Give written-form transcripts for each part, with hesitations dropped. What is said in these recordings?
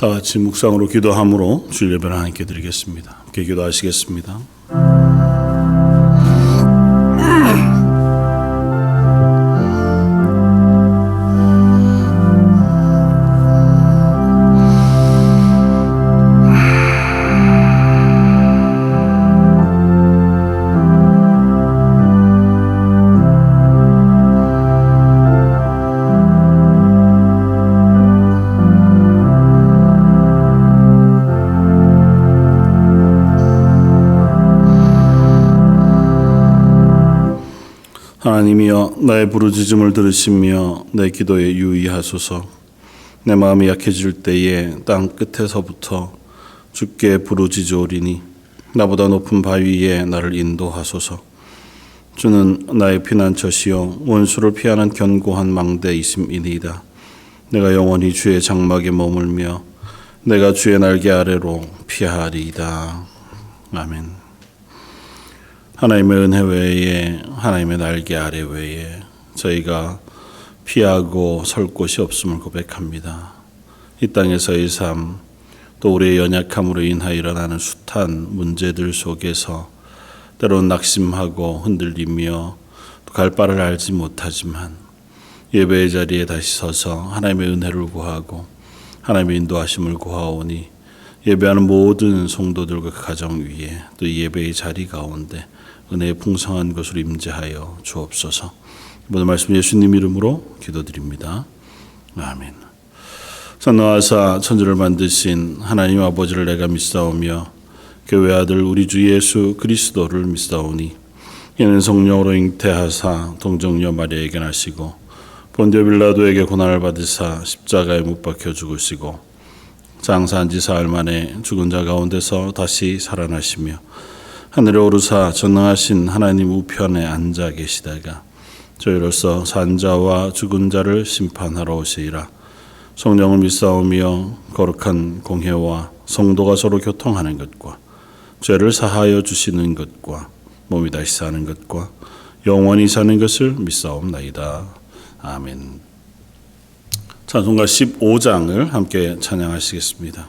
다 같이 묵상으로 기도함으로 주일 예배를 하나님께 드리겠습니다. 함께 기도하시겠습니다. 하나님이여, 나의 부르짖음을 들으시며 내 기도에 유의하소서. 내 마음이 약해질 때에 땅 끝에서부터 주께 부르짖으오리니 나보다 높은 바위에 나를 인도하소서. 주는 나의 피난처시요 원수를 피하는 견고한 망대이심이니이다. 내가 영원히 주의 장막에 머물며 내가 주의 날개 아래로 피하리이다. 아멘. 하나님의 은혜 외에, 하나님의 날개 아래 외에 저희가 피하고 설 곳이 없음을 고백합니다. 이 땅에서의 삶, 또 우리의 연약함으로 인하여 일어나는 숱한 문제들 속에서 때로는 낙심하고 흔들리며 또 갈 바를 알지 못하지만 예배의 자리에 다시 서서 하나님의 은혜를 구하고 하나님의 인도하심을 구하오니 예배하는 모든 성도들과 그 가정 위에 또 이 예배의 자리 가운데 은혜의 풍성한 것으로 임재하여 주옵소서. 이번 말씀 예수님 이름으로 기도드립니다. 아멘. 선노하사 천지를 만드신 하나님 아버지를 내가 믿사오며 교회 아들 우리 주 예수 그리스도를 믿사오니 이는 성령으로 잉태하사 동정녀 마리아에게 나시고 본디오 빌라도에게 고난을 받으사 십자가에 못 박혀 죽으시고 장사한 지 사흘 만에 죽은 자 가운데서 다시 살아나시며 하늘에 오르사 전능하신 하나님 우편에 앉아 계시다가 저희로서 산 자와 죽은 자를 심판하러 오시리라. 성령을 믿사오며 거룩한 공회와 성도가 서로 교통하는 것과 죄를 사하여 주시는 것과 몸이 다시 사는 것과 영원히 사는 것을 믿사옵나이다. 아멘. 찬송가 15장을 함께 찬양하시겠습니다.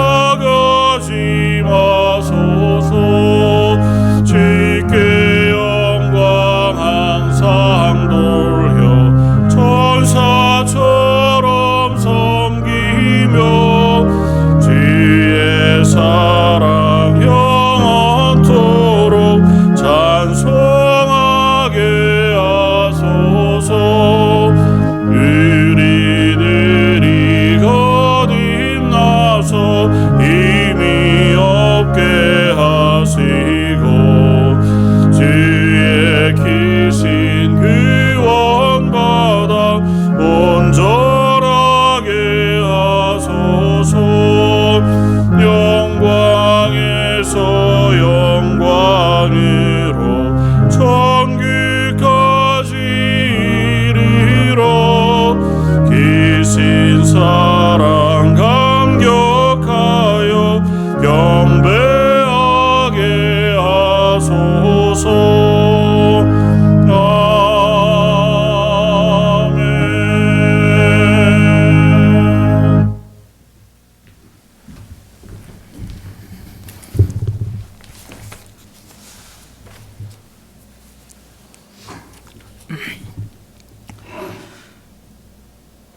떠나가지 마소서. 경배하게 하소서. 아멘.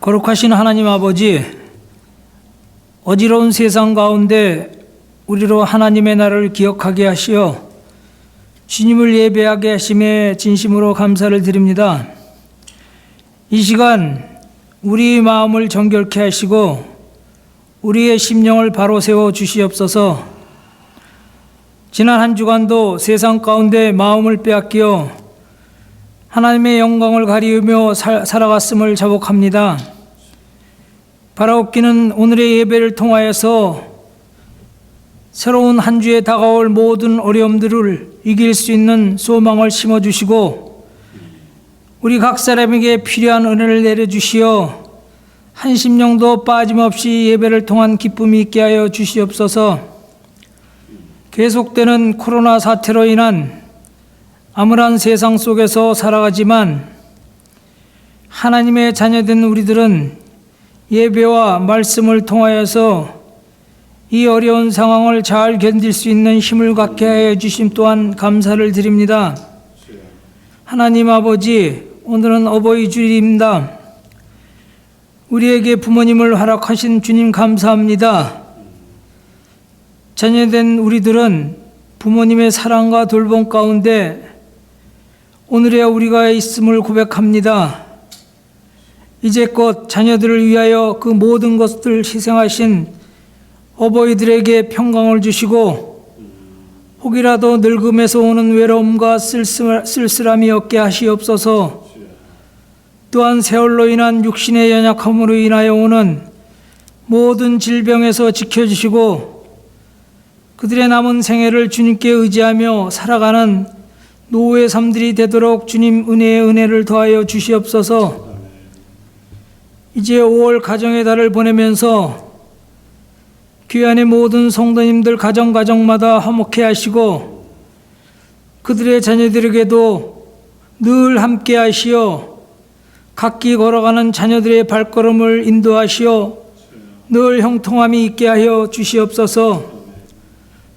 거룩하신 하나님 아버지, 어지러운 세상 가운데 우리로 하나님의 나라를 기억하게 하시어 주님을 예배하게 하심에 진심으로 감사를 드립니다. 이 시간 우리 마음을 정결케 하시고 우리의 심령을 바로 세워 주시옵소서. 지난 한 주간도 세상 가운데 마음을 빼앗겨 하나님의 영광을 가리우며 살아갔음을 자복합니다. 바라옵기는 오늘의 예배를 통하여서 새로운 한 주에 다가올 모든 어려움들을 이길 수 있는 소망을 심어주시고 우리 각 사람에게 필요한 은혜를 내려주시어 한 심령도 빠짐없이 예배를 통한 기쁨이 있게 하여 주시옵소서. 계속되는 코로나 사태로 인한 암울한 세상 속에서 살아가지만 하나님의 자녀된 우리들은 예배와 말씀을 통하여서 이 어려운 상황을 잘 견딜 수 있는 힘을 갖게 하여 주심 또한 감사를 드립니다. 하나님 아버지, 오늘은 어버이 주일입니다. 우리에게 부모님을 허락하신 주님 감사합니다. 자녀된 우리들은 부모님의 사랑과 돌봄 가운데 오늘의 우리가 있음을 고백합니다. 이제껏 자녀들을 위하여 그 모든 것들을 희생하신 어버이들에게 평강을 주시고 혹이라도 늙음에서 오는 외로움과 쓸쓸함이 없게 하시옵소서. 또한 세월로 인한 육신의 연약함으로 인하여 오는 모든 질병에서 지켜주시고 그들의 남은 생애를 주님께 의지하며 살아가는 노후의 삶들이 되도록 주님 은혜의 은혜를 더하여 주시옵소서. 이제 5월 가정의 달을 보내면서 귀환의 모든 성도님들 가정마다 화목해 하시고 그들의 자녀들에게도 늘 함께 하시어 각기 걸어가는 자녀들의 발걸음을 인도하시어 늘 형통함이 있게 하여 주시옵소서.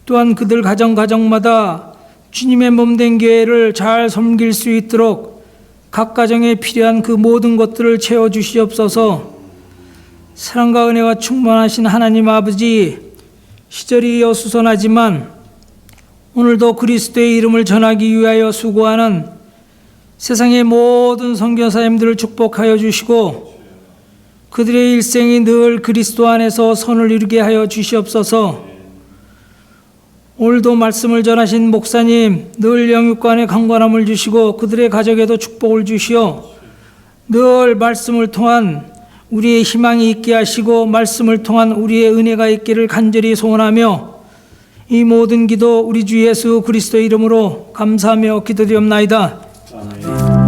또한 그들 가정마다 주님의 몸된 교회를 잘 섬길 수 있도록 각 가정에 필요한 그 모든 것들을 채워주시옵소서. 사랑과 은혜와 충만하신 하나님 아버지, 시절이 어수선하지만 오늘도 그리스도의 이름을 전하기 위하여 수고하는 세상의 모든 선교사님들을 축복하여 주시고 그들의 일생이 늘 그리스도 안에서 선을 이루게 하여 주시옵소서. 오늘도 말씀을 전하신 목사님 늘 영육간에 강건함을 주시고 그들의 가족에도 축복을 주시어 늘 말씀을 통한 우리의 희망이 있게 하시고 말씀을 통한 우리의 은혜가 있기를 간절히 소원하며 이 모든 기도 우리 주 예수 그리스도 이름으로 감사하며 기도드리옵나이다. 아멘.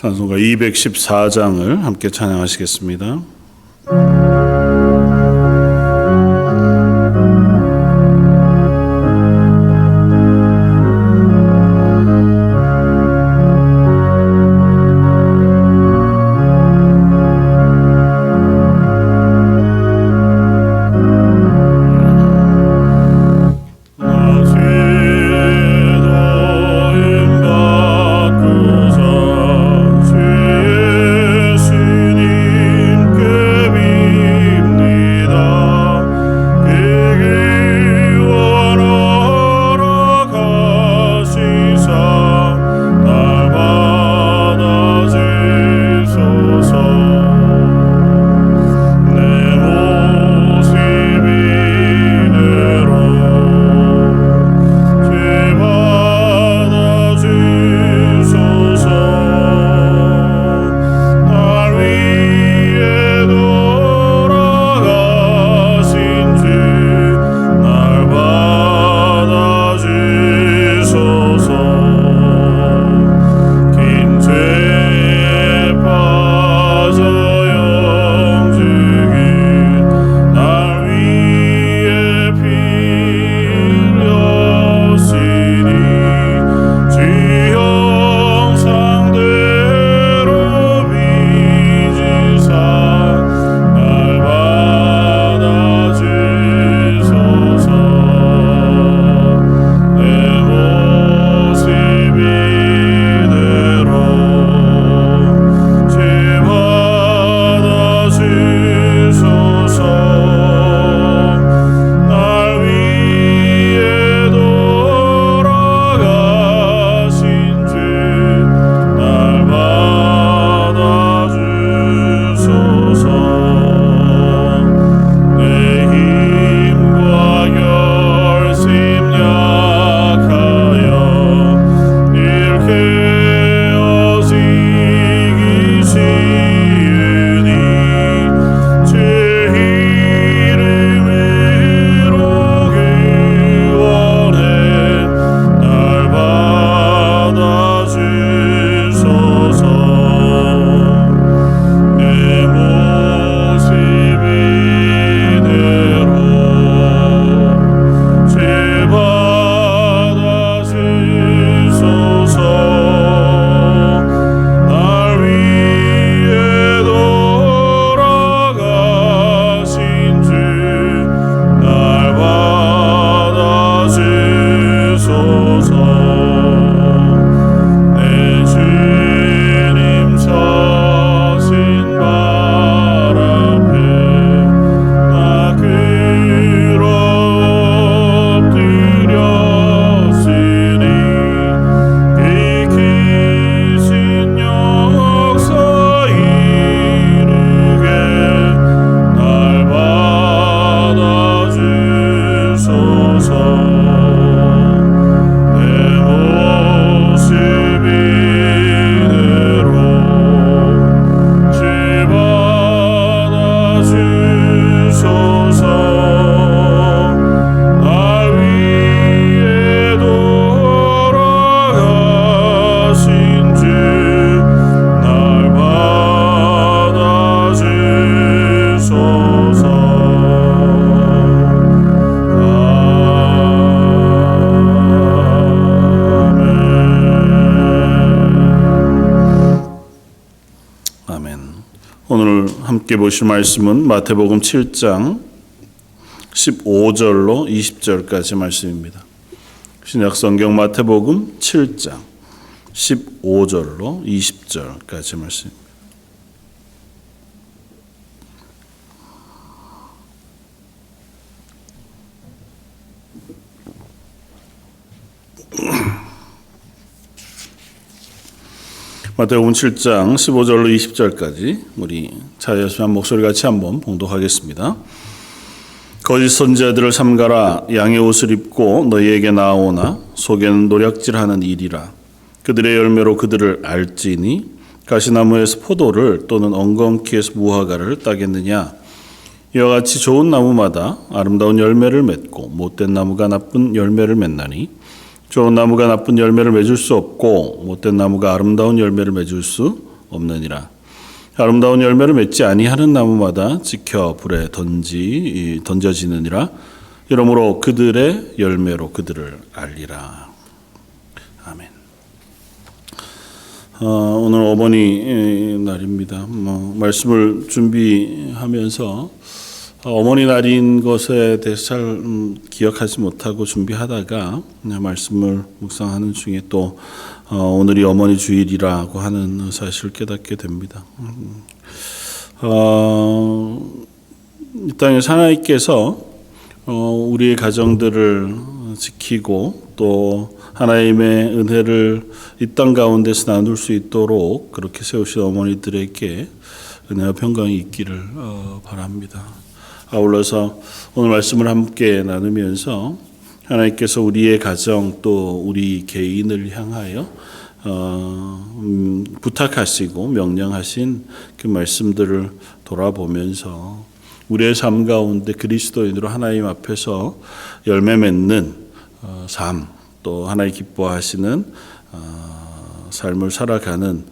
찬송가 214장을 함께 찬양하시겠습니다. 주의 신임께 오늘 함께 보실 말씀은 마태복음 7장 15절로 20절까지 말씀입니다. 신약성경 마태복음 7장 15절로 20절까지 말씀입니다. 마태복음 7장 15절로 20절까지 우리 차여수한 목소리 같이 한번 봉독하겠습니다. 거짓 선지자들을 삼가라. 양의 옷을 입고 너희에게 나아오나 속에는 노략질하는 일이라. 그들의 열매로 그들을 알지니 가시나무에서 포도를 또는 엉겅퀴에서 무화과를 따겠느냐. 이와 같이 좋은 나무마다 아름다운 열매를 맺고 못된 나무가 나쁜 열매를 맺나니 좋은 나무가 나쁜 열매를 맺을 수 없고 못된 나무가 아름다운 열매를 맺을 수 없느니라. 아름다운 열매를 맺지 아니하는 나무마다 지켜 불에 던져지느니라. 이러므로 그들의 열매로 그들을 알리라. 아멘. 오늘 어머니 날입니다. 말씀을 준비하면서 어머니 날인 것에 대해서 잘 기억하지 못하고 준비하다가 말씀을 묵상하는 중에 또 오늘이 어머니 주일이라고 하는 사실을 깨닫게 됩니다. 이 땅에서 하나님께서 우리의 가정들을 지키고 또 하나님의 은혜를 이 땅 가운데서 나눌 수 있도록 그렇게 세우신 어머니들에게 은혜와 평강이 있기를 바랍니다. 아울러서 오늘 말씀을 함께 나누면서 하나님께서 우리의 가정 또 우리 개인을 향하여 부탁하시고 명령하신 그 말씀들을 돌아보면서 우리의 삶 가운데 그리스도인으로 하나님 앞에서 열매 맺는 삶, 또 하나님 기뻐하시는 삶을 살아가는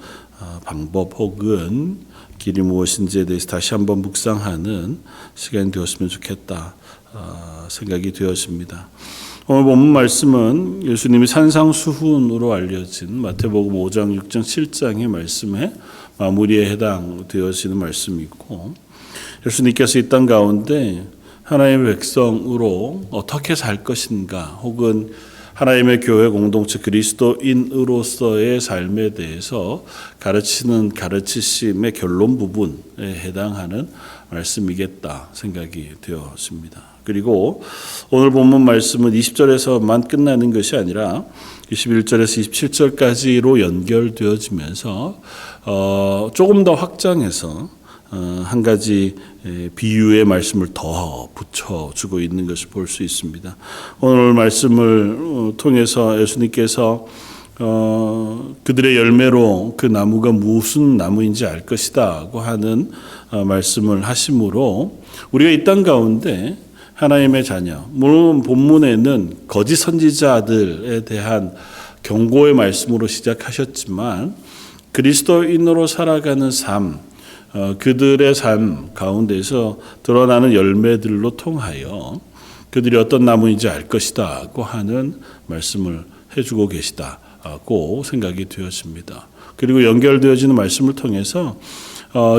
방법 혹은 길이 무엇인지에 대해서 다시 한번 묵상하는 시간이 되었으면 좋겠다 생각이 되었습니다. 오늘 본문 말씀은 예수님이 산상수훈으로 알려진 마태복음 5장, 6장, 7장의 말씀에 마무리에 해당되어지는 말씀이고 예수님께서 이 땅 가운데 하나님의 백성으로 어떻게 살 것인가 혹은 하나님의 교회 공동체 그리스도인으로서의 삶에 대해서 가르치는 가르치심의 결론 부분에 해당하는 말씀이겠다 생각이 되었습니다. 그리고 오늘 본문 말씀은 20절에서만 끝나는 것이 아니라 21절에서 27절까지로 연결되어지면서 조금 더 확장해서 한 가지 비유의 말씀을 더 붙여주고 있는 것을 볼 수 있습니다. 오늘 말씀을 통해서 예수님께서 그들의 열매로 그 나무가 무슨 나무인지 알 것이다고 하는 말씀을 하심으로 우리가 이 땅 가운데 하나님의 자녀, 물론 본문에는 거짓 선지자들에 대한 경고의 말씀으로 시작하셨지만 그리스도인으로 살아가는 삶, 그들의 삶 가운데서 드러나는 열매들로 통하여 그들이 어떤 나무인지 알 것이다고 하는 말씀을 해주고 계시다고 생각이 되었습니다. 그리고 연결되어지는 말씀을 통해서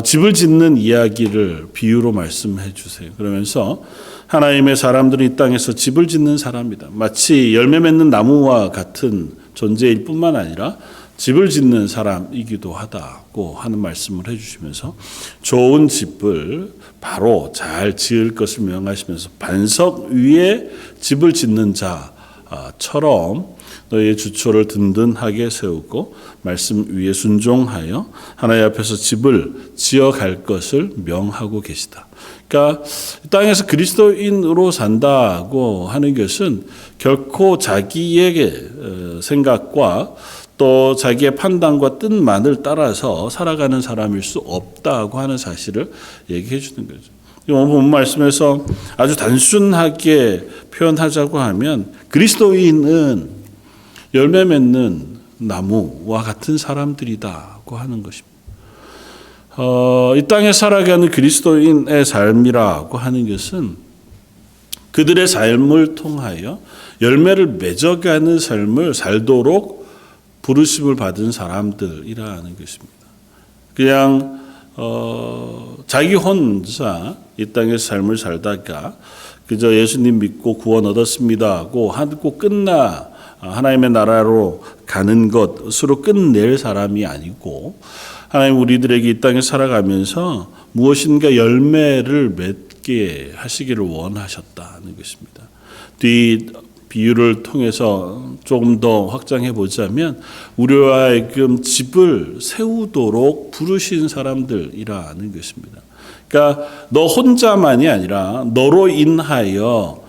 집을 짓는 이야기를 비유로 말씀해 주세요. 그러면서 하나님의 사람들은 이 땅에서 집을 짓는 사람이다. 마치 열매 맺는 나무와 같은 존재일 뿐만 아니라 집을 짓는 사람이기도 하다고 하는 말씀을 해주시면서 좋은 집을 바로 잘 지을 것을 명하시면서 반석 위에 집을 짓는 자처럼 너희의 주초를 든든하게 세우고 말씀 위에 순종하여 하나님 앞에서 집을 지어갈 것을 명하고 계시다. 그러니까 땅에서 그리스도인으로 산다고 하는 것은 결코 자기의 생각과 또 자기의 판단과 뜻만을 따라서 살아가는 사람일 수 없다고 하는 사실을 얘기해 주는 거죠. 오늘 본 말씀에서 아주 단순하게 표현하자고 하면 그리스도인은 열매 맺는 나무와 같은 사람들이다고 하는 것입니다. 이 땅에 살아가는 그리스도인의 삶이라고 하는 것은 그들의 삶을 통하여 열매를 맺어가는 삶을 살도록 부르심을 받은 사람들이라는 것입니다. 그냥 자기 혼자 이 땅에서 삶을 살다가 그저 예수님 믿고 구원 얻었습니다 하고 하고 끝나 하나님의 나라로 가는 것으로 끝낼 사람이 아니고 하나님 우리들에게 이 땅에 살아가면서 무엇인가 열매를 맺게 하시기를 원하셨다는 것입니다. 뒤 비유를 통해서 조금 더 확장해 보자면 우리와 하여금 집을 세우도록 부르신 사람들이라는 것입니다. 그러니까 너 혼자만이 아니라 너로 인하여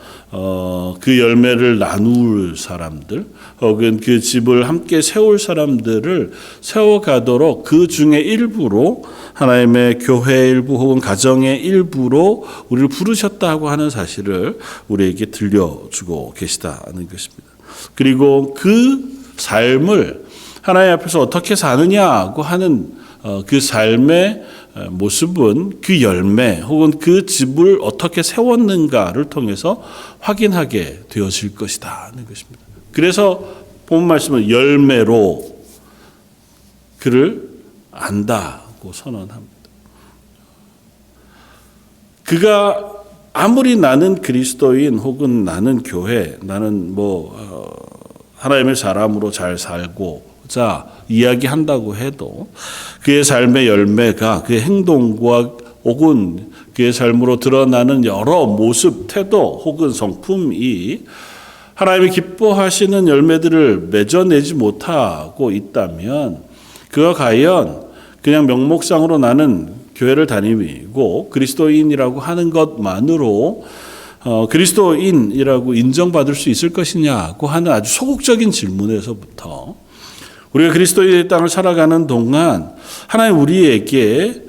그 열매를 나눌 사람들 혹은 그 집을 함께 세울 사람들을 세워가도록 그 중에 일부로 하나님의 교회 일부 혹은 가정의 일부로 우리를 부르셨다고 하는 사실을 우리에게 들려주고 계시다는 것입니다. 그리고 그 삶을 하나님 앞에서 어떻게 사느냐고 하는 그 삶의 모습은 그 열매 혹은 그 집을 어떻게 세웠는가를 통해서 확인하게 되어질 것이다 하는 것입니다. 그래서 본 말씀은 열매로 그를 안다고 선언합니다. 그가 아무리 나는 그리스도인 혹은 나는 교회, 나는 하나님의 사람으로 잘 살고자 이야기한다고 해도 그의 삶의 열매가 그의 행동과 혹은 그의 삶으로 드러나는 여러 모습, 태도 혹은 성품이 하나님이 기뻐하시는 열매들을 맺어내지 못하고 있다면 그가 과연 그냥 명목상으로 나는 교회를 다니고 그리스도인이라고 하는 것만으로 그리스도인이라고 인정받을 수 있을 것이냐고 하는 아주 소극적인 질문에서부터 우리가 그리스도인의 땅을 살아가는 동안 하나님 우리에게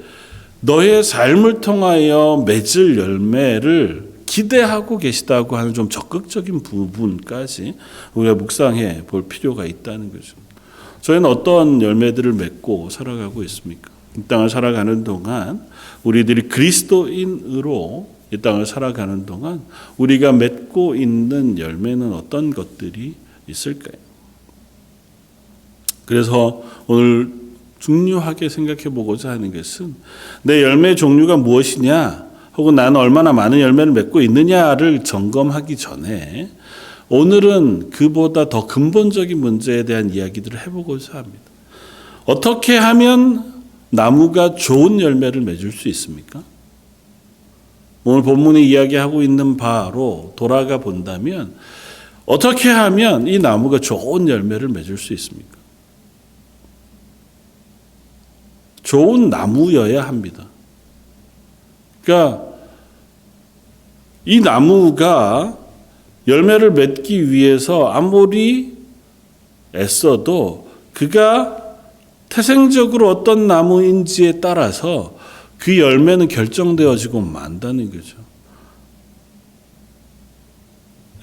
너의 삶을 통하여 맺을 열매를 기대하고 계시다고 하는 좀 적극적인 부분까지 우리가 묵상해 볼 필요가 있다는 거죠. 저희는 어떤 열매들을 맺고 살아가고 있습니까? 이 땅을 살아가는 동안 우리들이 그리스도인으로 이 땅을 살아가는 동안 우리가 맺고 있는 열매는 어떤 것들이 있을까요? 그래서 오늘 중요하게 생각해 보고자 하는 것은 내 열매의 종류가 무엇이냐 혹은 나는 얼마나 많은 열매를 맺고 있느냐를 점검하기 전에 오늘은 그보다 더 근본적인 문제에 대한 이야기들을 해보고자 합니다. 어떻게 하면 나무가 좋은 열매를 맺을 수 있습니까? 오늘 본문이 이야기하고 있는 바로 돌아가 본다면 어떻게 하면 이 나무가 좋은 열매를 맺을 수 있습니까? 좋은 나무여야 합니다. 그러니까 이 나무가 열매를 맺기 위해서 아무리 애써도 그가 태생적으로 어떤 나무인지에 따라서 그 열매는 결정되어지고 만다는 거죠.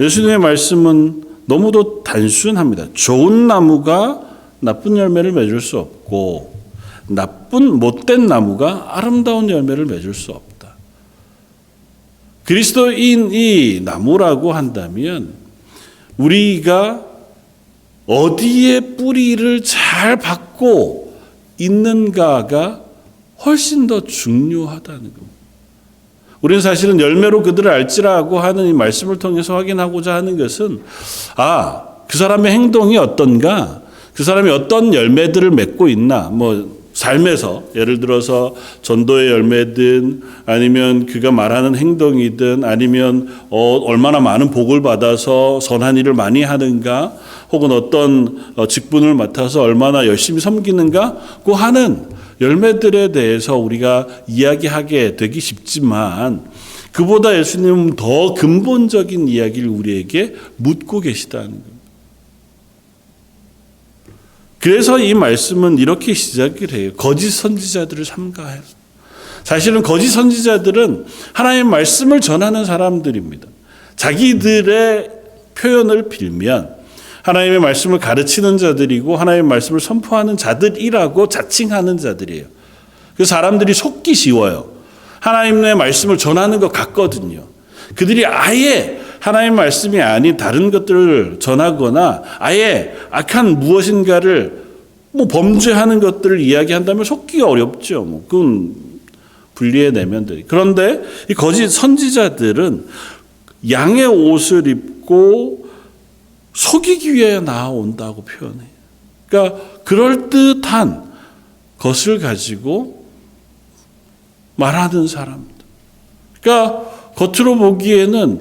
예수님의 말씀은 너무도 단순합니다. 좋은 나무가 나쁜 열매를 맺을 수 없고 못된 나무가 아름다운 열매를 맺을 수 없다. 그리스도인이 나무라고 한다면 우리가 어디에 뿌리를 잘 받고 있는가가 훨씬 더 중요하다는 겁니다. 우리는 사실은 열매로 그들을 알지라고 하는 이 말씀을 통해서 확인하고자 하는 것은 그 사람의 행동이 어떤가, 그 사람이 어떤 열매들을 맺고 있나, 삶에서 예를 들어서 전도의 열매든 아니면 그가 말하는 행동이든 아니면 얼마나 많은 복을 받아서 선한 일을 많이 하는가 혹은 어떤 직분을 맡아서 얼마나 열심히 섬기는가고 하는 열매들에 대해서 우리가 이야기하게 되기 쉽지만 그보다 예수님은 더 근본적인 이야기를 우리에게 묻고 계시다는 겁니다. 그래서 이 말씀은 이렇게 시작을 해요. 거짓 선지자들을 삼가해라. 사실은 거짓 선지자들은 하나님의 말씀을 전하는 사람들입니다. 자기들의 표현을 빌면 하나님의 말씀을 가르치는 자들이고 하나님의 말씀을 선포하는 자들이라고 자칭하는 자들이에요. 그 사람들이 속기 쉬워요. 하나님의 말씀을 전하는 것 같거든요. 그들이 아예 하나님의 말씀이 아닌 다른 것들을 전하거나 아예 악한 무엇인가를 뭐 범죄하는 것들을 이야기한다면 속기가 어렵죠. 뭐 그건 분리해내면 돼. 그런데 이 거짓 선지자들은 양의 옷을 입고 속이기 위해 나온다고 표현해요. 그러니까 그럴듯한 것을 가지고 말하는 사람들. 그러니까 겉으로 보기에는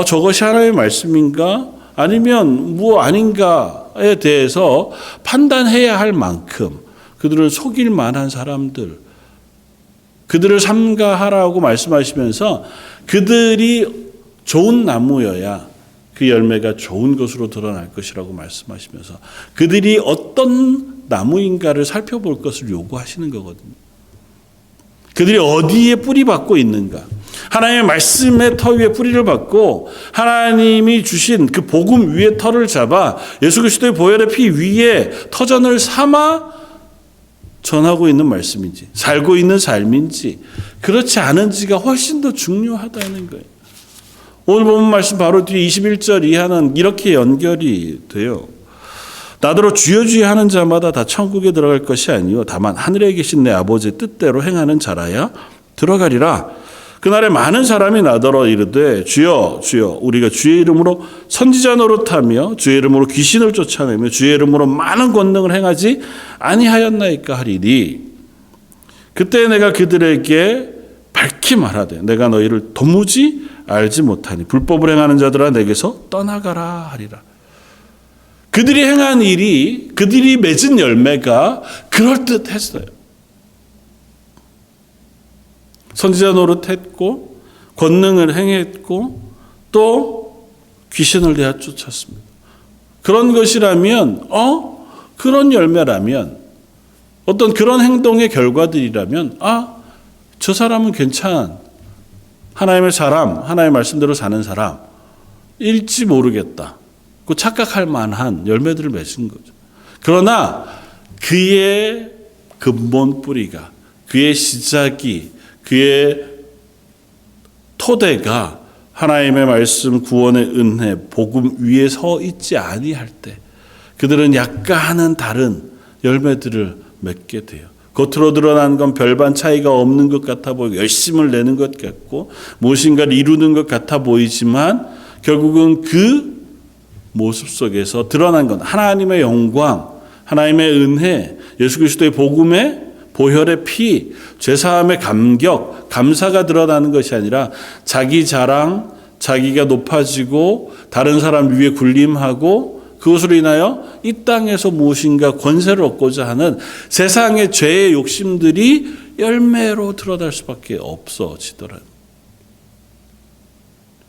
저것이 하나님의 말씀인가 아니면 뭐 아닌가에 대해서 판단해야 할 만큼 그들을 속일 만한 사람들, 그들을 삼가하라고 말씀하시면서 그들이 좋은 나무여야 그 열매가 좋은 것으로 드러날 것이라고 말씀하시면서 그들이 어떤 나무인가를 살펴볼 것을 요구하시는 거거든요. 그들이 어디에 뿌리 박고 있는가. 하나님의 말씀의 터 위에 뿌리를 박고 하나님이 주신 그 복음 위에 터를 잡아 예수 그리스도의 보혈의 피 위에 터전을 삼아 전하고 있는 말씀인지 살고 있는 삶인지 그렇지 않은지가 훨씬 더 중요하다는 거예요. 오늘 본문 말씀 바로 뒤에 21절 이하는 이렇게 연결이 돼요. 나더러 주여 주여 하는 자마다 다 천국에 들어갈 것이 아니요 다만 하늘에 계신 내 아버지의 뜻대로 행하는 자라야 들어가리라. 그날에 많은 사람이 나더러 이르되 주여 주여 우리가 주의 이름으로 선지자 노릇하며 주의 이름으로 귀신을 쫓아내며 주의 이름으로 많은 권능을 행하지 아니하였나이까 하리니 그때 내가 그들에게 밝히 말하되 내가 너희를 도무지 알지 못하니 불법을 행하는 자들아 내게서 떠나가라 하리라. 그들이 행한 일이 그들이 맺은 열매가 그럴듯했어요. 선지자 노릇했고 권능을 행했고 또 귀신을 내어 쫓았습니다. 그런 것이라면 그런 열매라면 어떤 그런 행동의 결과들이라면 저 사람은 괜찮은 하나님의 사람, 하나님의 말씀대로 사는 사람일지 모르겠다. 그 착각할 만한 열매들을 맺은 거죠. 그러나 그의 근본 뿌리가, 그의 시작이, 그의 토대가 하나님의 말씀, 구원의 은혜, 복음 위에 서 있지 아니할 때 그들은 약간은 다른 열매들을 맺게 돼요. 겉으로 드러나는 건 별반 차이가 없는 것 같아 보이고 열심을 내는 것 같고 무엇인가를 이루는 것 같아 보이지만 결국은 그 모습 속에서 드러난 건 하나님의 영광, 하나님의 은혜, 예수 그리스도의 복음의 보혈의 피, 죄사함의 감격, 감사가 드러나는 것이 아니라 자기 자랑, 자기가 높아지고 다른 사람 위에 군림하고 그것으로 인하여 이 땅에서 무엇인가 권세를 얻고자 하는 세상의 죄의 욕심들이 열매로 드러날 수밖에 없어지더라.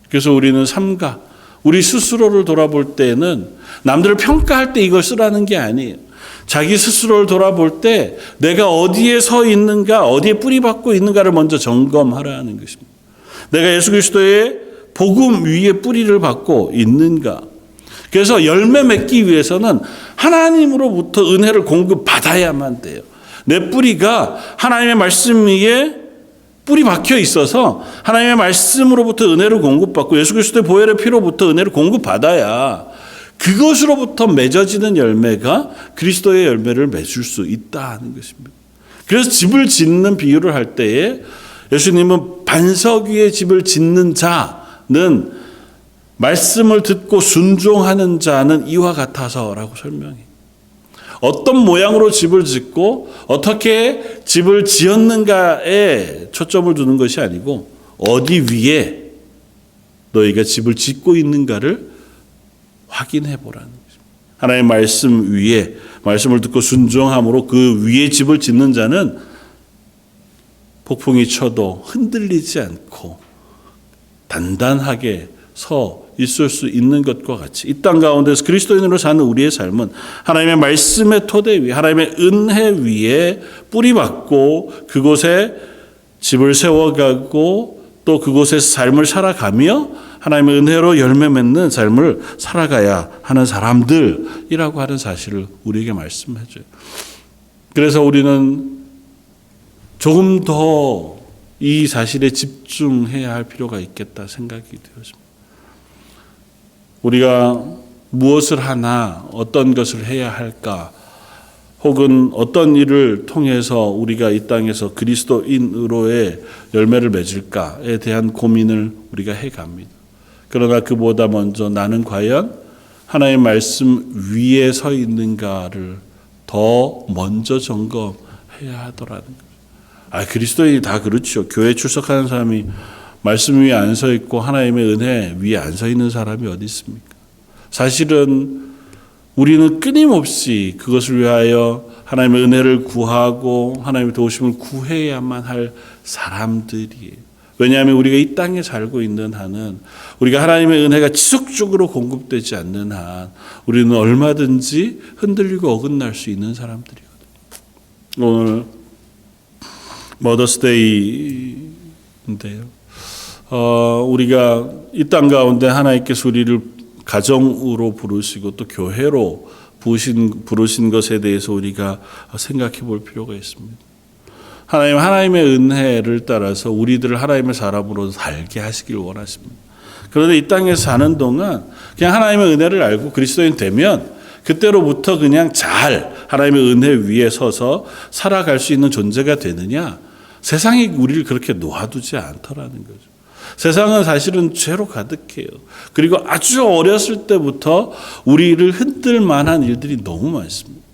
그래서 우리는 삼가, 우리 스스로를 돌아볼 때는 남들을 평가할 때 이걸 쓰라는 게 아니에요. 자기 스스로를 돌아볼 때 내가 어디에 서 있는가, 어디에 뿌리 박고 있는가를 먼저 점검하라는 것입니다. 내가 예수 그리스도의 복음 위에 뿌리를 박고 있는가. 그래서 열매 맺기 위해서는 하나님으로부터 은혜를 공급받아야만 돼요. 내 뿌리가 하나님의 말씀 위에 뿌리 박혀 있어서 하나님의 말씀으로부터 은혜를 공급받고 예수 그리스도의 보혈의 피로부터 은혜를 공급받아야 그것으로부터 맺어지는 열매가 그리스도의 열매를 맺을 수 있다는 것입니다. 그래서 집을 짓는 비유를 할 때에 예수님은 반석 위에 집을 짓는 자는 말씀을 듣고 순종하는 자는 이와 같아서라고 설명해요. 어떤 모양으로 집을 짓고 어떻게 집을 지었는가에 초점을 두는 것이 아니고 어디 위에 너희가 집을 짓고 있는가를 확인해 보라는 것입니다. 하나님의 말씀 위에 말씀을 듣고 순종함으로 그 위에 집을 짓는 자는 폭풍이 쳐도 흔들리지 않고 단단하게 서 있을 수 있는 것과 같이 이 땅 가운데서 그리스도인으로 사는 우리의 삶은 하나님의 말씀의 토대 위에 하나님의 은혜 위에 뿌리 박고 그곳에 집을 세워가고 또 그곳에서 삶을 살아가며 하나님의 은혜로 열매 맺는 삶을 살아가야 하는 사람들이라고 하는 사실을 우리에게 말씀해줘요. 그래서 우리는 조금 더 이 사실에 집중해야 할 필요가 있겠다 생각이 되었습니다. 우리가 무엇을 하나 어떤 것을 해야 할까 혹은 어떤 일을 통해서 우리가 이 땅에서 그리스도인으로의 열매를 맺을까에 대한 고민을 우리가 해갑니다. 그러나 그보다 먼저 나는 과연 하나님의 말씀 위에 서 있는가를 더 먼저 점검해야 하더라는 거죠. 그리스도인이 다 그렇죠. 교회 출석하는 사람이 말씀 위에 안 서 있고 하나님의 은혜 위에 안 서 있는 사람이 어디 있습니까? 사실은 우리는 끊임없이 그것을 위하여 하나님의 은혜를 구하고 하나님의 도우심을 구해야만 할 사람들이에요. 왜냐하면 우리가 이 땅에 살고 있는 한은 우리가 하나님의 은혜가 지속적으로 공급되지 않는 한 우리는 얼마든지 흔들리고 어긋날 수 있는 사람들이거든요. 오늘 머더스데이인데요. 우리가 이 땅 가운데 하나님께서 우리를 가정으로 부르시고 또 교회로 부르신 것에 대해서 우리가 생각해 볼 필요가 있습니다. 하나님의 은혜를 따라서 우리들을 하나님의 사람으로 살게 하시길 원하십니다. 그런데 이 땅에서 사는 동안 그냥 하나님의 은혜를 알고 그리스도인 되면 그때로부터 그냥 잘 하나님의 은혜 위에 서서 살아갈 수 있는 존재가 되느냐? 세상이 우리를 그렇게 놓아두지 않더라는 거죠. 세상은 사실은 죄로 가득해요. 그리고 아주 어렸을 때부터 우리를 흔들 만한 일들이 너무 많습니다.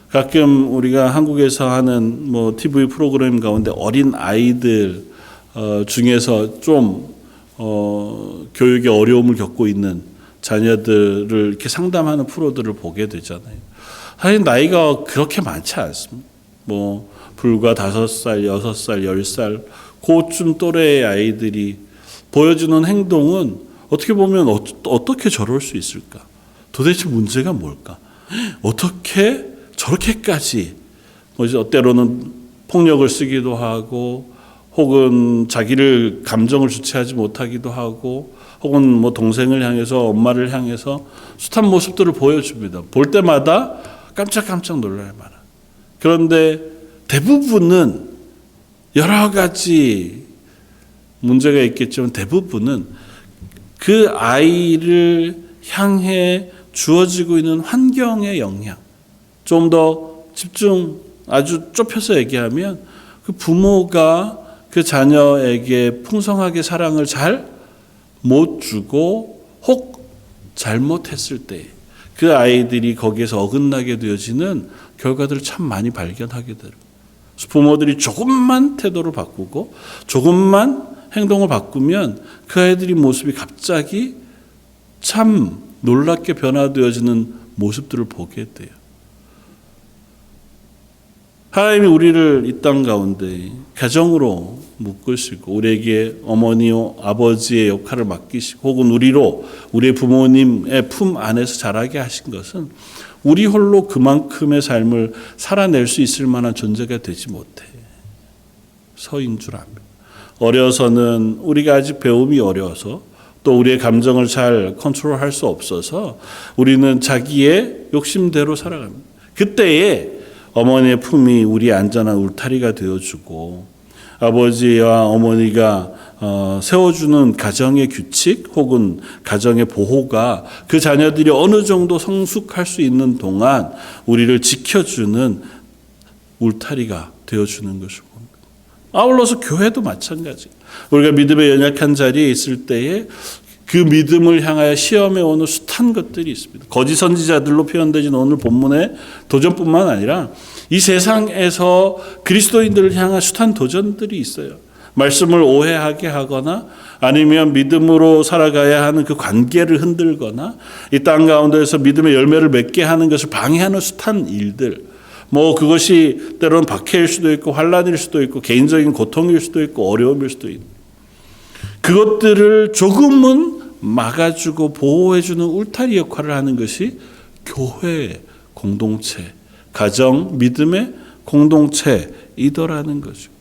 가끔 우리가 한국에서 하는 TV 프로그램 가운데 어린 아이들 중에서 좀 교육에 어려움을 겪고 있는 자녀들을 이렇게 상담하는 프로들을 보게 되잖아요. 사실 나이가 그렇게 많지 않습니다. 불과 5살, 6살, 10살 그쯤 또래의 아이들이 보여주는 행동은 어떻게 보면 어떻게 저럴 수 있을까? 도대체 문제가 뭘까? 어떻게 저렇게까지 때로는 폭력을 쓰기도 하고 혹은 자기를 감정을 주체하지 못하기도 하고 혹은 동생을 향해서 엄마를 향해서 숱한 모습들을 보여줍니다. 볼 때마다 깜짝깜짝 놀랄 만한. 그런데 대부분은 여러 가지 문제가 있겠지만 대부분은 그 아이를 향해 주어지고 있는 환경의 영향, 좀 더 아주 좁혀서 얘기하면 그 부모가 그 자녀에게 풍성하게 사랑을 잘 못 주고 혹 잘못했을 때 그 아이들이 거기에서 어긋나게 되어지는 결과들을 참 많이 발견하게 돼요. 부모들이 조금만 태도를 바꾸고 조금만 행동을 바꾸면 그 아이들이 모습이 갑자기 참 놀랍게 변화되어지는 모습들을 보게 돼요. 하나님이 우리를 이 땅 가운데 가정으로 묶으시고 우리에게 어머니와 아버지의 역할을 맡기시고 혹은 우리의 부모님의 품 안에서 자라게 하신 것은 우리 홀로 그만큼의 삶을 살아낼 수 있을 만한 존재가 되지 못해 서인 줄 압니다. 어려서는 우리가 아직 배움이 어려워서 또 우리의 감정을 잘 컨트롤할 수 없어서 우리는 자기의 욕심대로 살아갑니다. 그때에 어머니의 품이 우리의 안전한 울타리가 되어주고 아버지와 어머니가 세워주는 가정의 규칙 혹은 가정의 보호가 그 자녀들이 어느 정도 성숙할 수 있는 동안 우리를 지켜주는 울타리가 되어주는 것을 봅니다. 아울러서 교회도 마찬가지. 우리가 믿음의 연약한 자리에 있을 때에 그 믿음을 향하여 시험해 오는 숱한 것들이 있습니다. 거짓 선지자들로 표현되진 오늘 본문의 도전뿐만 아니라 이 세상에서 그리스도인들을 향한 숱한 도전들이 있어요. 말씀을 오해하게 하거나 아니면 믿음으로 살아가야 하는 그 관계를 흔들거나 이 땅 가운데에서 믿음의 열매를 맺게 하는 것을 방해하는 숱한 일들. 그것이 때로는 박해일 수도 있고 환난일 수도 있고 개인적인 고통일 수도 있고 어려움일 수도 있고 그것들을 조금은 막아주고 보호해주는 울타리 역할을 하는 것이 교회 공동체, 가정, 믿음의 공동체이더라는 거죠.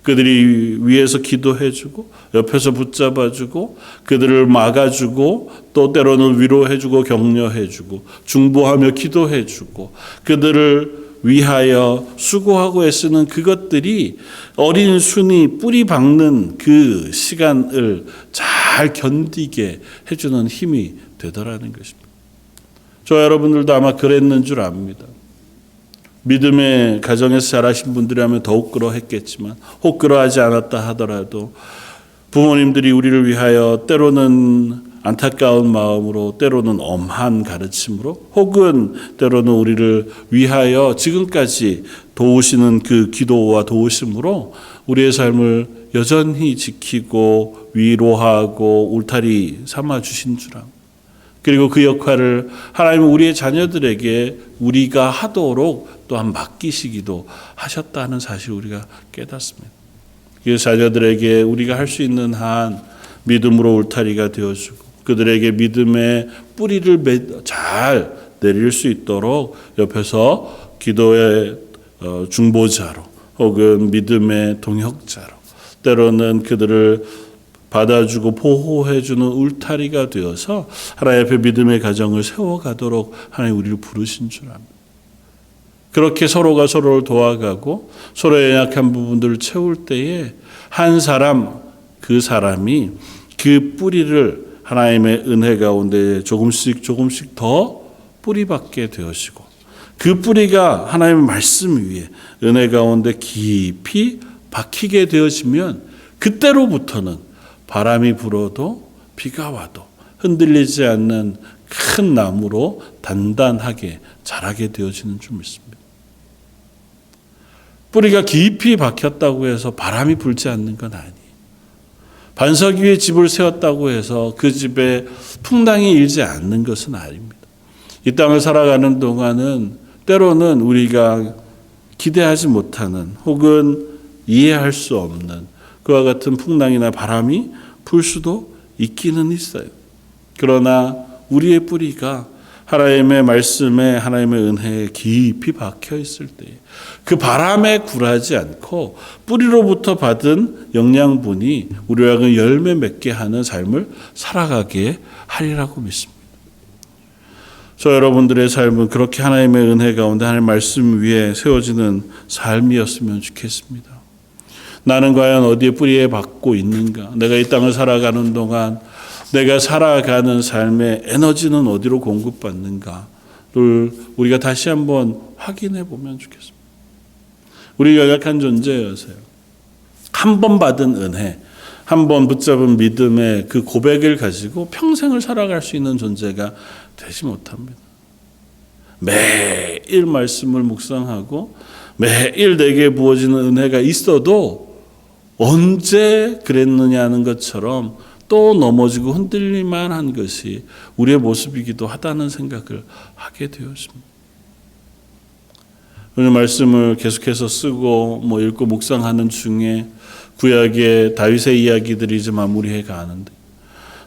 그들이 위에서 기도해주고 옆에서 붙잡아주고 그들을 막아주고 또 때로는 위로해주고 격려해주고 중보하며 기도해주고 그들을 위하여 수고하고 애쓰는 그것들이 어린 순이 뿌리 박는 그 시간을 잘 견디게 해주는 힘이 되더라는 것입니다. 저 여러분들도 아마 그랬는 줄 압니다. 믿음의 가정에서 자라신 분들이라면 더욱 그러했겠지만 혹 그러하지 않았다 하더라도 부모님들이 우리를 위하여 때로는 안타까운 마음으로, 때로는 엄한 가르침으로, 혹은 때로는 우리를 위하여 지금까지 도우시는 그 기도와 도우심으로 우리의 삶을 여전히 지키고 위로하고 울타리 삼아 주신 줄 압니다. 그리고 그 역할을 하나님은 우리의 자녀들에게 우리가 하도록 또한 맡기시기도 하셨다는 사실을 우리가 깨닫습니다. 그 자녀들에게 우리가 할 수 있는 한 믿음으로 울타리가 되어주고 그들에게 믿음의 뿌리를 잘 내릴 수 있도록 옆에서 기도의 중보자로 혹은 믿음의 동역자로 때로는 그들을 받아주고 보호해주는 울타리가 되어서 하나님 앞에 믿음의 가정을 세워가도록 하나님 우리를 부르신 줄 압니다. 그렇게 서로가 서로를 도와가고 서로의 연약한 부분들을 채울 때에 한 사람, 그 사람이 그 뿌리를 하나님의 은혜 가운데 조금씩 더 뿌리박게 되어지고 그 뿌리가 하나님의 말씀 위에 은혜 가운데 깊이 박히게 되어지면 그때로부터는 바람이 불어도 비가 와도 흔들리지 않는 큰 나무로 단단하게 자라게 되어지는 줄 믿습니다. 뿌리가 깊이 박혔다고 해서 바람이 불지 않는 건 아니에요. 반석 위에 집을 세웠다고 해서 그 집에 풍랑이 일지 않는 것은 아닙니다. 이 땅을 살아가는 동안은 때로는 우리가 기대하지 못하는 혹은 이해할 수 없는 그와 같은 풍랑이나 바람이 불 수도 있기는 있어요. 그러나 우리의 뿌리가 하나님의 말씀에 하나님의 은혜에 깊이 박혀 있을 때 그 바람에 굴하지 않고 뿌리로부터 받은 영양분이 우리와 그 열매 맺게 하는 삶을 살아가게 하리라고 믿습니다. 저 여러분들의 삶은 그렇게 하나님의 은혜 가운데 하나님의 말씀 위에 세워지는 삶이었으면 좋겠습니다. 나는 과연 어디에 뿌리에 박고 있는가? 내가 이 땅을 살아가는 동안 내가 살아가는 삶의 에너지는 어디로 공급받는가를 우리가 다시 한번 확인해 보면 좋겠습니다. 우리 연약한 존재여서요. 한 번 받은 은혜, 한 번 붙잡은 믿음의 그 고백을 가지고 평생을 살아갈 수 있는 존재가 되지 못합니다. 매일 말씀을 묵상하고 매일 내게 부어지는 은혜가 있어도 언제 그랬느냐는 것처럼 또 넘어지고 흔들릴만 한 것이 우리의 모습이기도 하다는 생각을 하게 되었습니다. 오늘 말씀을 계속해서 쓰고 읽고 묵상하는 중에 구약의 다윗의 이야기들이 이제 마무리해 가는데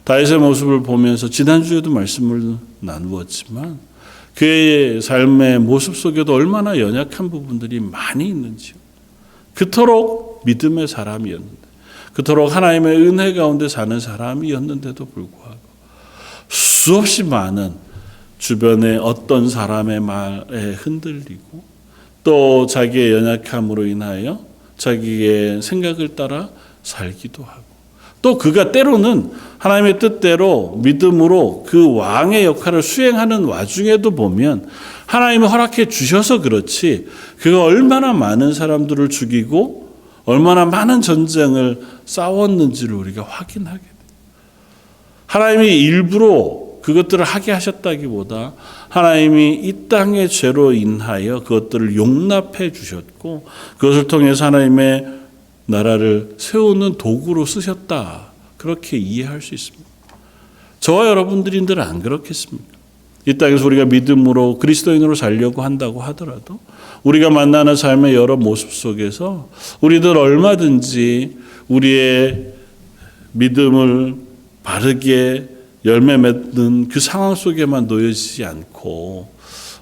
다윗의 모습을 보면서 지난주에도 말씀을 나누었지만 그의 삶의 모습 속에도 얼마나 연약한 부분들이 많이 있는지요. 그토록 믿음의 사람이었는데 그토록 하나님의 은혜 가운데 사는 사람이었는데도 불구하고 수없이 많은 주변의 어떤 사람의 말에 흔들리고 또 자기의 연약함으로 인하여 자기의 생각을 따라 살기도 하고 또 그가 때로는 하나님의 뜻대로 믿음으로 그 왕의 역할을 수행하는 와중에도 보면 하나님이 허락해 주셔서 그렇지 그가 얼마나 많은 사람들을 죽이고 얼마나 많은 전쟁을 싸웠는지를 우리가 확인하게 돼요. 하나님이 일부러 그것들을 하게 하셨다기보다 하나님이 이 땅의 죄로 인하여 그것들을 용납해 주셨고 그것을 통해서 하나님의 나라를 세우는 도구로 쓰셨다. 그렇게 이해할 수 있습니다. 저와 여러분들인들은 안 그렇겠습니까? 이 땅에서 우리가 믿음으로 그리스도인으로 살려고 한다고 하더라도 우리가 만나는 삶의 여러 모습 속에서 우리들 얼마든지 우리의 믿음을 바르게 열매 맺는 그 상황 속에만 놓여지지 않고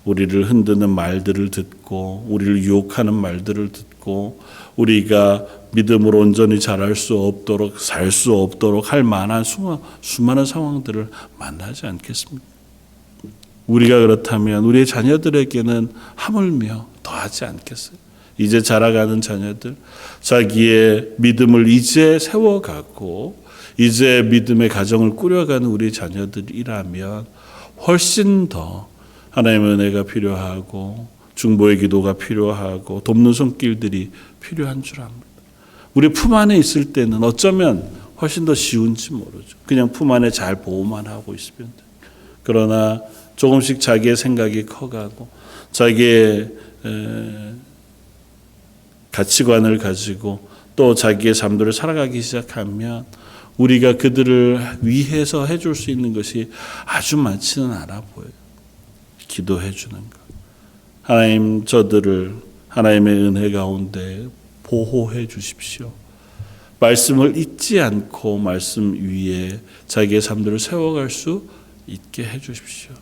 우리를 흔드는 말들을 듣고 우리를 유혹하는 말들을 듣고 우리가 믿음으로 온전히 자랄 수 없도록 살 수 없도록 할 만한 수많은 상황들을 만나지 않겠습니까? 우리가 그렇다면 우리의 자녀들에게는 하물며 더하지 않겠어요? 이제 자라가는 자녀들 자기의 믿음을 이제 세워가고 이제 믿음의 가정을 꾸려가는 우리 자녀들이라면 훨씬 더 하나님의 은혜가 필요하고 중보의 기도가 필요하고 돕는 손길들이 필요한 줄 압니다. 우리 품 안에 있을 때는 어쩌면 훨씬 더 쉬운지 모르죠. 그냥 품 안에 잘 보호만 하고 있으면 돼요. 그러나 조금씩 자기의 생각이 커가고 자기의 가치관을 가지고 또 자기의 삶들을 살아가기 시작하면 우리가 그들을 위해서 해줄 수 있는 것이 아주 많지는 않아 보여요. 기도해 주는 것. 하나님, 저들을 하나님의 은혜 가운데 보호해 주십시오. 말씀을 잊지 않고 말씀 위에 자기의 삶들을 세워갈 수 있게 해 주십시오.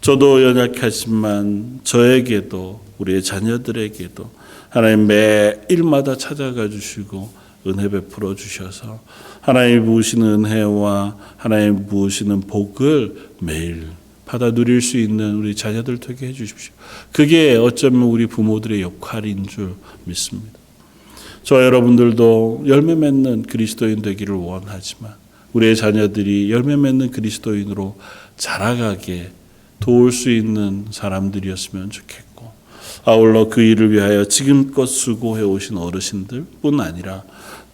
저도 연약하지만 저에게도 우리의 자녀들에게도 하나님 매일마다 찾아가 주시고 은혜 베풀어 주셔서 하나님 부으시는 은혜와 하나님 부으시는 복을 매일 받아 누릴 수 있는 우리 자녀들 되게 해 주십시오. 그게 어쩌면 우리 부모들의 역할인 줄 믿습니다. 저와 여러분들도 열매 맺는 그리스도인 되기를 원하지만 우리의 자녀들이 열매 맺는 그리스도인으로 자라가게 도울 수 있는 사람들이었으면 좋겠고, 아울러 그 일을 위하여 지금껏 수고해 오신 어르신들뿐 아니라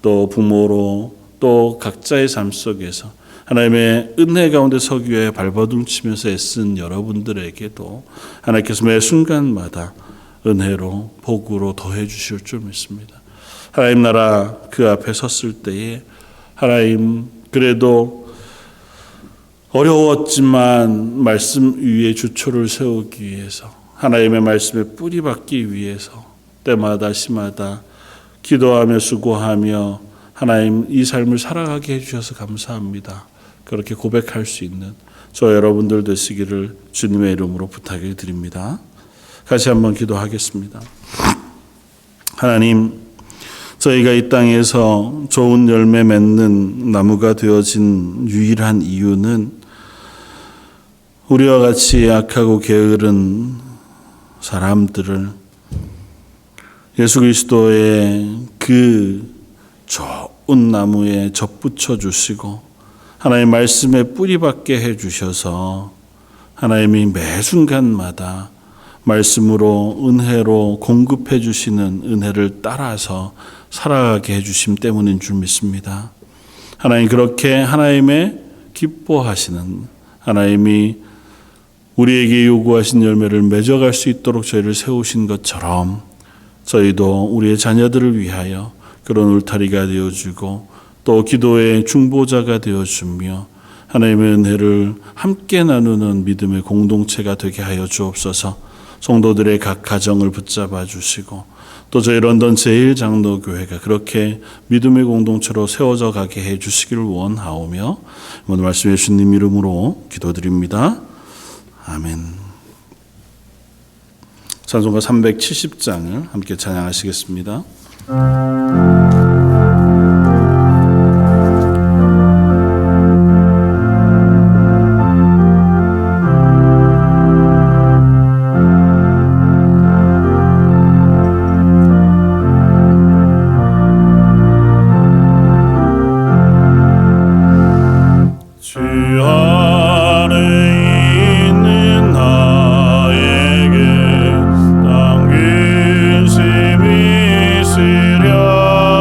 또 부모로 또 각자의 삶 속에서 하나님의 은혜 가운데 서기 위해 발버둥 치면서 애쓴 여러분들에게도 하나님께서 매 순간마다 은혜로 복으로 더해 주실 줄 믿습니다. 하나님 나라 그 앞에 섰을 때에 하나님 그래도 어려웠지만 말씀 위에 주초를 세우기 위해서 하나님의 말씀에 뿌리 박기 위해서 때마다 시마다 기도하며 수고하며 하나님 이 삶을 살아가게 해주셔서 감사합니다. 그렇게 고백할 수 있는 저 여러분들 되시기를 주님의 이름으로 부탁을 드립니다. 같이 한번 기도하겠습니다. 하나님, 저희가 이 땅에서 좋은 열매 맺는 나무가 되어진 유일한 이유는 우리와 같이 약하고 게으른 사람들을 예수 그리스도의 그 좋은 나무에 접붙여 주시고 하나님의 말씀에 뿌리 박게 해 주셔서 하나님이 매 순간마다 말씀으로 은혜로 공급해 주시는 은혜를 따라서 살아가게 해 주심 때문인 줄 믿습니다. 하나님 그렇게 하나님의 기뻐하시는 하나님이 우리에게 요구하신 열매를 맺어갈 수 있도록 저희를 세우신 것처럼 저희도 우리의 자녀들을 위하여 그런 울타리가 되어주고 또 기도의 중보자가 되어주며 하나님의 은혜를 함께 나누는 믿음의 공동체가 되게 하여 주옵소서. 성도들의 각 가정을 붙잡아 주시고 또 저희 런던 제1장로교회가 그렇게 믿음의 공동체로 세워져 가게 해 주시기를 원하오며 오늘 말씀 예수님 이름으로 기도드립니다. 아멘. 찬송가 370장을 함께 찬양하시겠습니다. 당근 심이 쓰려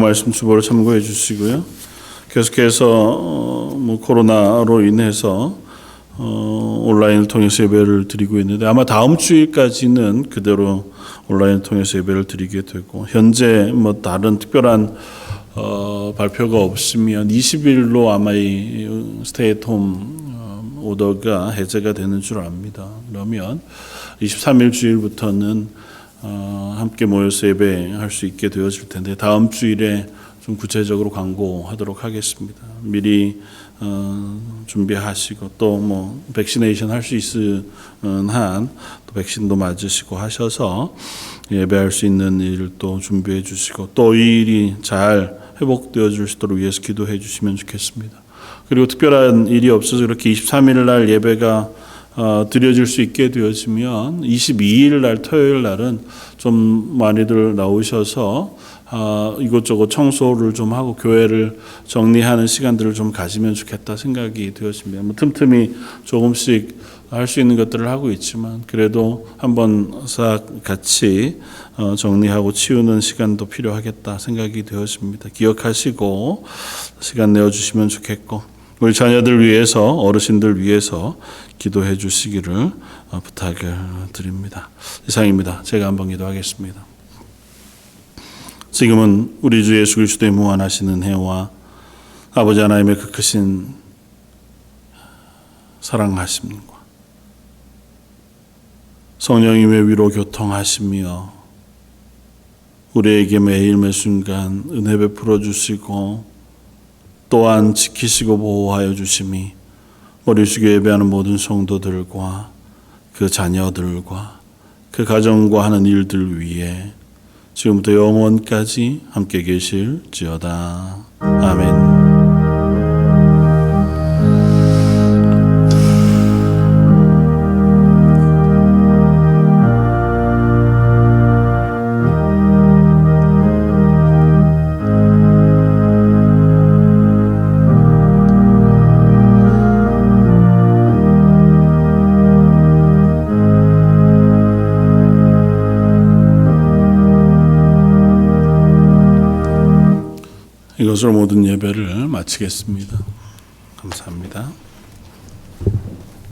말씀 주보를 참고해 주시고요. 계속해서 코로나로 인해서 온라인을 통해서 예배를 드리고 있는데 아마 다음 주일까지는 그대로 온라인을 통해서 예배를 드리게 되고 현재 다른 특별한 발표가 없으면 20일로 아마 이 스테이트홈 오더가 해제가 되는 줄 압니다. 그러면 23일 주일부터는 함께 모여서 예배할 수 있게 되어질 텐데 다음 주일에 좀 구체적으로 광고하도록 하겠습니다. 미리 준비하시고 또 백시네이션 할 수 있는 한 또 백신도 맞으시고 하셔서 예배할 수 있는 일을 또 준비해 주시고 또 이 일이 잘 회복되어 줄 수 있도록 위해서 기도해 주시면 좋겠습니다. 그리고 특별한 일이 없어서 그렇게 23일 날 예배가 드려질 수 있게 되어지면 22일 날 토요일 날은 좀 많이들 나오셔서 이곳저곳 청소를 좀 하고 교회를 정리하는 시간들을 좀 가지면 좋겠다 생각이 되었습니다. 틈틈이 조금씩 할 수 있는 것들을 하고 있지만 그래도 한번 싹 같이 정리하고 치우는 시간도 필요하겠다 생각이 되었습니다. 기억하시고 시간 내어주시면 좋겠고 우리 자녀들 위해서 어르신들 위해서 기도해 주시기를 부탁을 드립니다. 이상입니다. 제가 한번 기도하겠습니다. 지금은 우리 주 예수 그리스도의 무한하신 은혜와 아버지 하나님의 그 크신 사랑하심과 성령님의 위로 교통하시며 우리에게 매일 매순간 은혜 베풀어 주시고 또한 지키시고 보호하여 주심이 머리숙여 예배하는 모든 성도들과 그 자녀들과 그 가정과 하는 일들 위에 지금부터 영원까지 함께 계실지어다. 아멘. 이것으로 모든 예배를 마치겠습니다. 감사합니다.